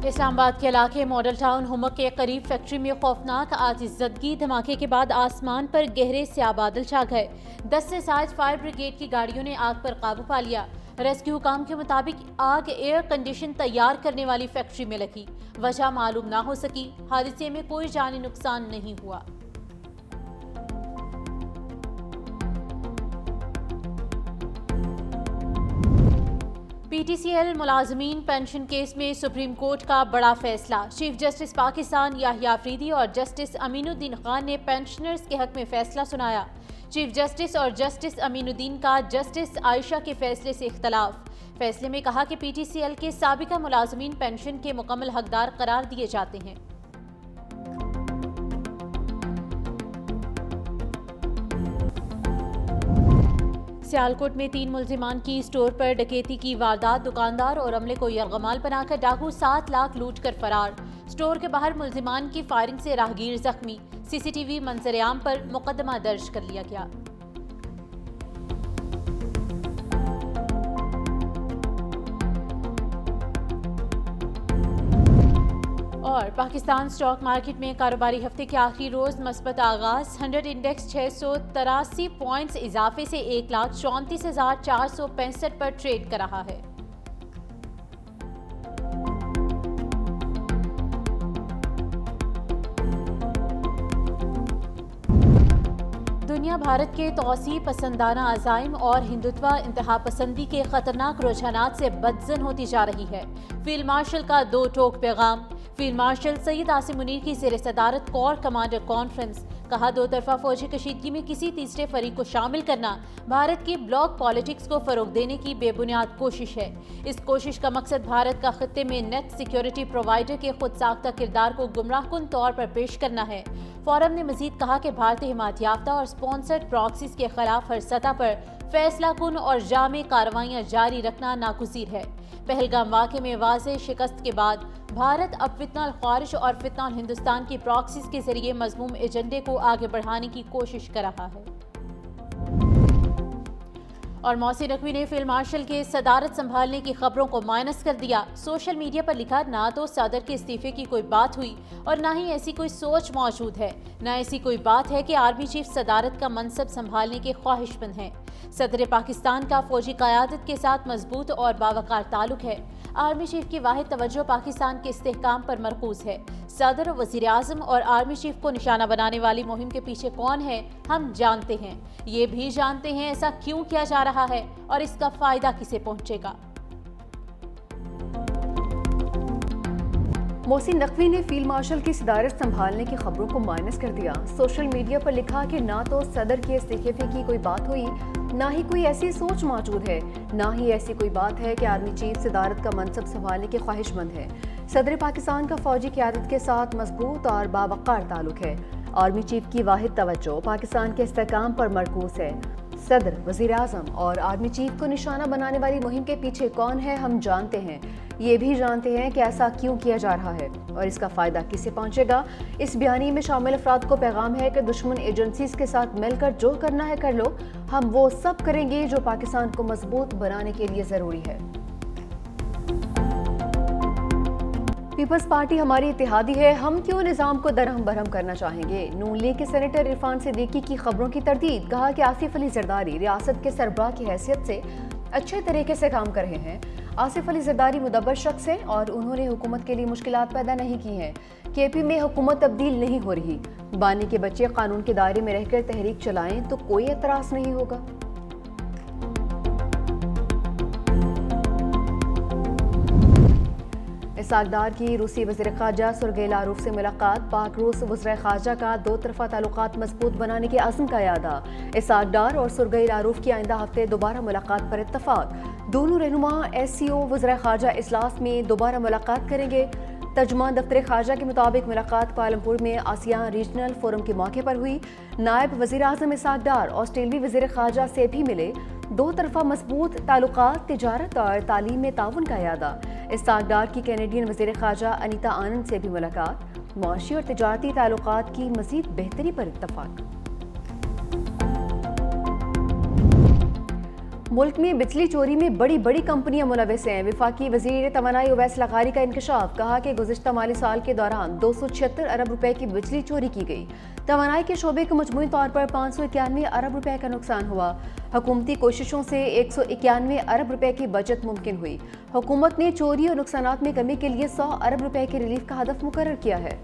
اسلام آباد کے علاقے ماڈل ٹاؤن ہمک کے قریب فیکٹری میں خوفناک آتش زدگی دھماکے کے بعد آسمان پر گہرے سیاہ بادل چھا گئے۔ 10 سے زائد فائر بریگیڈ کی گاڑیوں نے آگ پر قابو پا لیا۔ ریسکیو حکام کے مطابق آگ ایئر کنڈیشن تیار کرنے والی فیکٹری میں لگی۔ وجہ معلوم نہ ہو سکی۔ حادثے میں کوئی جانی نقصان نہیں ہوا۔ پی ٹی سی ایل ملازمین پینشن کیس میں سپریم کورٹ کا بڑا فیصلہ۔ چیف جسٹس پاکستان یحییٰ آفریدی اور جسٹس امین الدین خان نے پینشنرز کے حق میں فیصلہ سنایا۔ چیف جسٹس اور جسٹس امین الدین کا جسٹس عائشہ کے فیصلے سے اختلاف۔ فیصلے میں کہا کہ پی ٹی سی ایل کے سابقہ ملازمین پینشن کے مکمل حقدار قرار دیے جاتے ہیں۔ سیالکوٹ میں 3 ملزمان کی اسٹور پر ڈکیتی کی واردات۔ دکاندار اور عملے کو یرغمال بنا کر ڈاکو 7 لاکھ لوٹ کر فرار۔ اسٹور کے باہر ملزمان کی فائرنگ سے راہگیر زخمی۔ سی سی ٹی وی منظر عام پر مقدمہ درج کر لیا گیا۔ اور پاکستان سٹاک مارکیٹ میں کاروباری ہفتے کے آخری روز مثبت آغاز۔ 100 انڈیکس 683 پوائنٹس اضافے سے 1,34,465 پر ٹریڈ کر رہا ہے۔ دنیا بھارت کے توسیع پسندانہ عزائم اور ہندوتوا انتہا پسندی کے خطرناک رجحانات سے بدظن ہوتی جا رہی ہے۔ فیلڈ مارشل کا 2 ٹوک پیغام۔ فیلڈ مارشل سید عاصم منیر کی زیر صدارت کور کمانڈر کانفرنس۔ کہا 2 طرفہ فوجی کشیدگی میں کسی تیسرے فریق کو شامل کرنا بھارت کی بلاک پالیٹکس کو فروغ دینے کی بے بنیاد کوشش ہے۔ اس کوشش کا مقصد بھارت کا خطے میں نیٹ سیکیورٹی پرووائیڈر کے خود ساختہ کردار کو گمراہ کن طور پر پیش کرنا ہے۔ فورم نے مزید کہا کہ بھارتی حمایت یافتہ اور سپانسرڈ پراکسیز کے خلاف ہر سطح پر فیصلہ کن اور جامع کارروائیاں جاری رکھنا ناگزیر ہے۔ پہلگام واقعے میں واضح شکست کے بعد بھارت اب فتنہ الخوارج اور فتنہ الہندوستان کی پراکسیز کے ذریعے مذموم ایجنڈے کو آگے بڑھانے کی کوشش کر رہا ہے۔ اور محسن نقوی نے فیلڈ مارشل کے صدارت سنبھالنے کی خبروں کو مائنس کر دیا۔ سوشل میڈیا پر لکھا نہ تو صدر کے استعفے کی کوئی بات ہوئی اور نہ ہی ایسی کوئی سوچ موجود ہے، نہ ایسی کوئی بات ہے کہ آرمی چیف صدارت کا منصب سنبھالنے کے خواہش مند ہیں۔ صدر پاکستان کا فوجی قیادت کے ساتھ مضبوط اور باوقار تعلق ہے۔ آرمی چیف کی واحد توجہ پاکستان کے استحکام پر مرکوز ہے۔ صدر، وزیر اعظم اور آرمی چیف کو نشانہ بنانے والی مہم کے پیچھے کون ہے ہم جانتے ہیں، یہ بھی جانتے ہیں ایسا کیوں کیا جا رہا ہے اور اس کا فائدہ کسے پہنچے گا۔ محسن نقوی نے فیلڈ مارشل کی صدارت سنبھالنے کی خبروں کو مائنس کر دیا۔ سوشل میڈیا پر لکھا کہ نہ تو صدر کے استعفے کی کوئی بات ہوئی، نہ ہی کوئی ایسی سوچ موجود ہے، نہ ہی ایسی کوئی بات ہے کہ آرمی چیف صدارت کا منصب سنبھالنے کے خواہش مند ہے۔ صدر پاکستان کا فوجی قیادت کے ساتھ مضبوط اور باوقار تعلق ہے۔ آرمی چیف کی واحد توجہ پاکستان کے استحکام پر مرکوز ہے۔ صدر، وزیر اعظم اور آرمی چیف کو نشانہ بنانے والی مہم کے پیچھے کون ہے ہم جانتے ہیں، یہ بھی جانتے ہیں کہ ایسا کیوں کیا جا رہا ہے اور اس کا فائدہ کسے پہنچے گا۔ اس بیانیے میں شامل افراد کو پیغام ہے کہ دشمن ایجنسیز کے ساتھ مل کر جو کرنا ہے کر لو، ہم وہ سب کریں گے جو پاکستان کو مضبوط بنانے کے لیے ضروری ہے۔ پیپلز پارٹی ہماری اتحادی ہے، ہم کیوں نظام کو درہم برہم کرنا چاہیں گے۔ نون لیگ کے سینیٹر عرفان صدیقی کی خبروں کی تردید۔ کہا کہ آصف علی زرداری ریاست کے سربراہ کی حیثیت سے اچھے طریقے سے کام کر رہے ہیں۔ آصف علی زرداری مدبر شخص ہیں اور انہوں نے حکومت کے لیے مشکلات پیدا نہیں کی ہیں۔ کے پی میں حکومت تبدیل نہیں ہو رہی، بانی کے بچے قانون کے دائرے میں رہ کر تحریک چلائیں تو کوئی اعتراض نہیں ہوگا۔ اسحاق ڈار کی روسی وزیر خارجہ سرگئی لاروف سے ملاقات۔ پاک روس وزرائے خارجہ کا 2 طرفہ تعلقات مضبوط بنانے کے عزم کا اعادہ۔ اسحاق ڈار اور سرگئی لاروف کی آئندہ ہفتے دوبارہ ملاقات پر اتفاق۔ دونوں رہنما ایس سی او وزرائے خارجہ اجلاس میں دوبارہ ملاقات کریں گے۔ ترجمان دفتر خارجہ کے مطابق ملاقات کوالالمپور میں آسیان ریجنل فورم کے موقع پر ہوئی۔ نائب وزیر اعظم اسحاق ڈار آسٹریلوی وزیر خارجہ سے بھی ملے۔ 2 طرفہ مضبوط تعلقات، تجارت اور تعلیم میں تعاون کا اعادہ۔ اسحاق ڈار کی کینیڈین وزیر خارجہ انیتا آنند سے بھی ملاقات۔ معاشی اور تجارتی تعلقات کی مزید بہتری پر اتفاق۔ ملک میں بجلی چوری میں بڑی بڑی کمپنیاں ملوث ہیں۔ وفاقی وزیر توانائی اویس لغاری کا انکشاف، کہا کہ گزشتہ مالی سال کے دوران 276 ارب روپے کی بجلی چوری کی گئی۔ توانائی کے شعبے کو مجموعی طور پر 591 ارب روپے کا نقصان ہوا۔ حکومتی کوششوں سے 191 ارب روپے کی بچت ممکن ہوئی۔ حکومت نے چوری اور نقصانات میں کمی کے لیے 100 ارب روپے کے ریلیف کا ہدف مقرر کیا ہے۔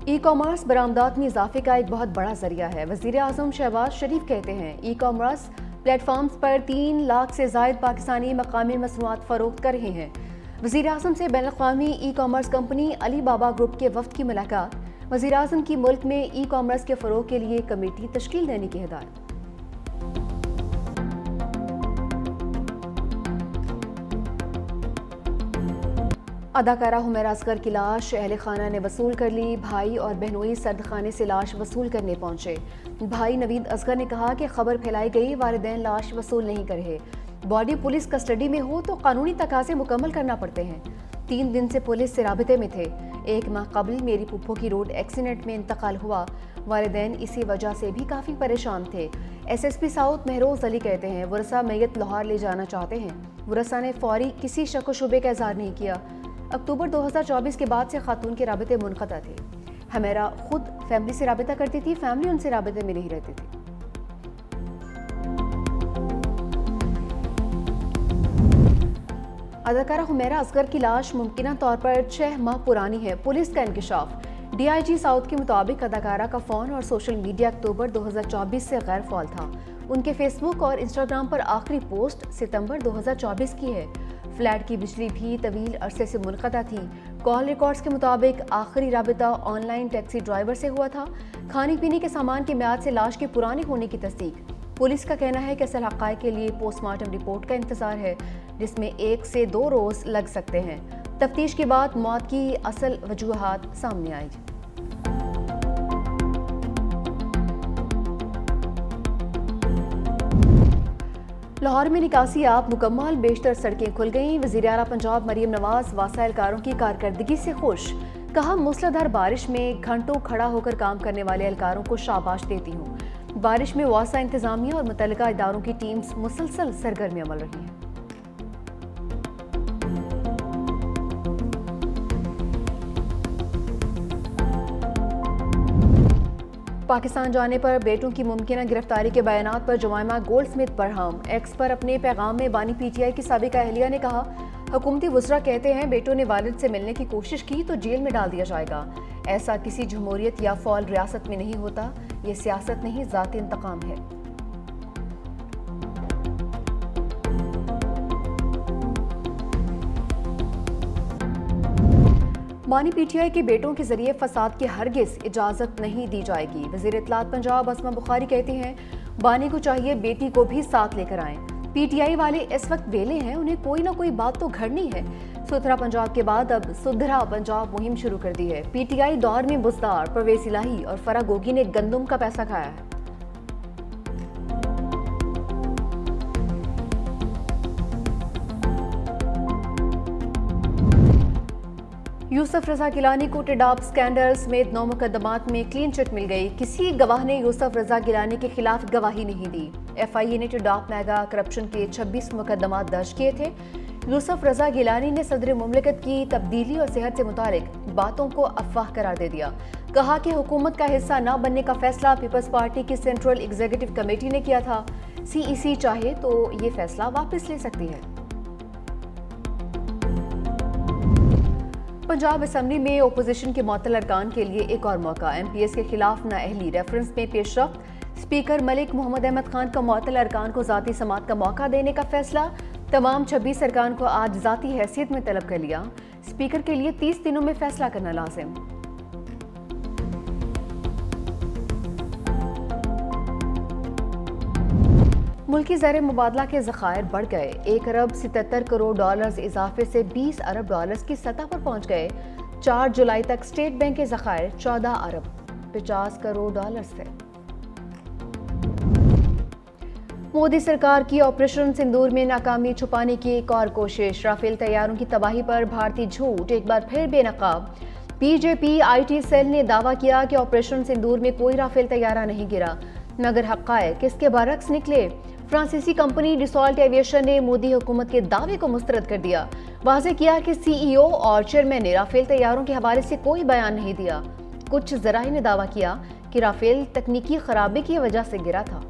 ای کامرس برآمدات میں اضافے کا ایک بہت بڑا ذریعہ ہے۔ وزیر اعظم شہباز شریف کہتے ہیں ای کامرس پلیٹ فارمز پر 3 لاکھ سے زائد پاکستانی مقامی مصنوعات فروخت کر رہے ہیں۔ وزیر اعظم سے بین الاقوامی ای کامرس کمپنی علی بابا گروپ کے وفد کی ملاقات۔ وزیر اعظم کی ملک میں ای کامرس کے فروغ کے لیے کمیٹی تشکیل دینے کی ہدایت۔ اداکارہ حمیرہ اصغر کی لاش اہل خانہ نے وصول کر لی۔ بھائی اور بہنوئی سرد خانے سے لاش وصول کرنے پہنچے۔ بھائی نوید اصغر نے کہا کہ خبر پھیلائی گئی، والدین لاش وصول نہیں کر رہے۔ باڈی پولیس کسٹڈی میں ہو تو قانونی تقاضے مکمل کرنا پڑتے ہیں۔ 3 دن سے پولیس سے رابطے میں تھے۔ 1 ماہ قبل میری پھپھو کی روڈ ایکسیڈنٹ میں انتقال ہوا۔ والدین اسی وجہ سے بھی کافی پریشان تھے۔ S S P South Mehroz Ali کہتے ہیں ورثہ میت لاہور لے جانا چاہتے ہیں۔ ورثہ نے فوری کسی شک و شبے کا اظہار نہیں کیا۔ اکتوبر 2024 کے بعد سے خاتون کے رابطے منقطع تھے۔ حمیرہ خود فیملی سے رابطہ کرتی تھی، فیملی ان سے رابطے میں نہیں رہتی تھی۔ اداکارہ حمیرہ اصغر کی لاش ممکنہ طور پر 6 ماہ پرانی ہے، پولیس کا انکشاف۔ ڈی آئی جی ساؤتھ کے مطابق اداکارہ کا فون اور سوشل میڈیا اکتوبر 2024 سے غیر فعال تھا۔ ان کے فیس بک اور انسٹاگرام پر آخری پوسٹ ستمبر 2024 کی ہے۔ فلیٹ کی بجلی بھی طویل عرصے سے منقطع تھی۔ کال ریکارڈز کے مطابق آخری رابطہ آن لائن ٹیکسی ڈرائیور سے ہوا تھا۔ کھانے پینے کے سامان کی میعاد سے لاش کے پرانے ہونے کی تصدیق۔ پولیس کا کہنا ہے کہ اصل حقائق کے لیے پوسٹ مارٹم رپورٹ کا انتظار ہے، جس میں 1 سے 2 روز لگ سکتے ہیں۔ تفتیش کے بعد موت کی اصل وجوہات سامنے آئیں۔ لاہور میں نکاسی آپ مکمل، بیشتر سڑکیں کھل گئیں۔ وزیر اعلیٰ پنجاب مریم نواز واسطہ اہلکاروں کی کارکردگی سے خوش، کہا موسلادھار بارش میں گھنٹوں کھڑا ہو کر کام کرنے والے اہلکاروں کو شاباش دیتی ہوں۔ بارش میں واسطہ انتظامیہ اور متعلقہ اداروں کی ٹیمز مسلسل سرگرمی عمل رہی ہیں۔ پاکستان جانے پر بیٹوں کی ممکنہ گرفتاری کے بیانات پر جمائمہ گولڈ سمتھ برہم۔ ایکس پر اپنے پیغام میں بانی پی ٹی آئی کی سابقہ اہلیہ نے کہا، حکومتی وزراء کہتے ہیں بیٹوں نے والد سے ملنے کی کوشش کی تو جیل میں ڈال دیا جائے گا۔ ایسا کسی جمہوریت یا فعال ریاست میں نہیں ہوتا، یہ سیاست نہیں، ذاتی انتقام ہے۔ بانی پی ٹی آئی کے بیٹوں کے ذریعے فساد کی ہرگز اجازت نہیں دی جائے گی۔ وزیر اطلاعات پنجاب اسما بخاری کہتے ہیں بانی کو چاہیے بیٹی کو بھی ساتھ لے کر آئیں۔ پی ٹی آئی والے اس وقت ویلے ہیں، انہیں کوئی نہ کوئی بات تو گھڑنی ہے۔ ستھرا پنجاب کے بعد اب سدھرا پنجاب مہم شروع کر دی ہے۔ پی ٹی آئی دور میں بزدار، پرویز الہی اور فرح گوگی نے گندم کا پیسہ کھایا ہے۔ یوسف رضا گیلانی کو ٹڈاپ سکینڈل سمیت 9 مقدمات میں کلین چٹ مل گئی۔ کسی گواہ نے یوسف رضا گیلانی کے خلاف گواہی نہیں دی۔ ایف آئی اے نے ٹڈاپ میگا کرپشن کے 26 مقدمات درج کیے تھے۔ یوسف رضا گیلانی نے صدر مملکت کی تبدیلی اور صحت سے متعلق باتوں کو افواہ قرار دے دیا۔ کہا کہ حکومت کا حصہ نہ بننے کا فیصلہ پیپلز پارٹی کی سینٹرل ایگزیکٹو کمیٹی نے کیا تھا۔ سی ای سی چاہے تو یہ فیصلہ واپس لے سکتی ہے۔ پنجاب اسمبلی میں اپوزیشن کے معطل ارکان کے لیے ایک اور موقع۔ ایم پی ایس کے خلاف نااہلی ریفرنس میں پیش رفت۔ اسپیکر ملک محمد احمد خان کا معطل ارکان کو ذاتی سماعت کا موقع دینے کا فیصلہ۔ تمام 26 ارکان کو آج ذاتی حیثیت میں طلب کر لیا۔ اسپیکر کے لیے 30 دنوں میں فیصلہ کرنا لازم۔ ملکی زیر مبادلہ کے ذخائر بڑھ گئے۔ 1 ارب 77 کروڑ ڈالرز اضافے سے 20 ارب ڈالرز کی سطح پر پہنچ گئے۔ 4 جولائی تک اسٹیٹ بینک کے ذخائر 14 ارب 50 کروڑ ڈالرز تھے۔ مودی سرکار کی آپریشن سندور میں ناکامی چھپانے کی ایک اور کوشش۔ رافیل طیاروں کی تباہی پر بھارتی جھوٹ ایک بار پھر بے نقاب۔ پی جے پی آئی ٹی سیل نے دعویٰ کیا کہ آپریشن سندور میں کوئی رافیل طیارہ نہیں گرا، مگر حقائق اس کے برعکس نکلے۔ فرانسیسی کمپنی ڈیسالٹ ایویشن نے مودی حکومت کے دعوے کو مسترد کر دیا، واضح کیا کہ سی ای او اور چیئرمین نے رافیل طیاروں کے حوالے سے کوئی بیان نہیں دیا۔ کچھ ذرائع نے دعویٰ کیا کہ رافیل تکنیکی خرابی کی وجہ سے گرا تھا۔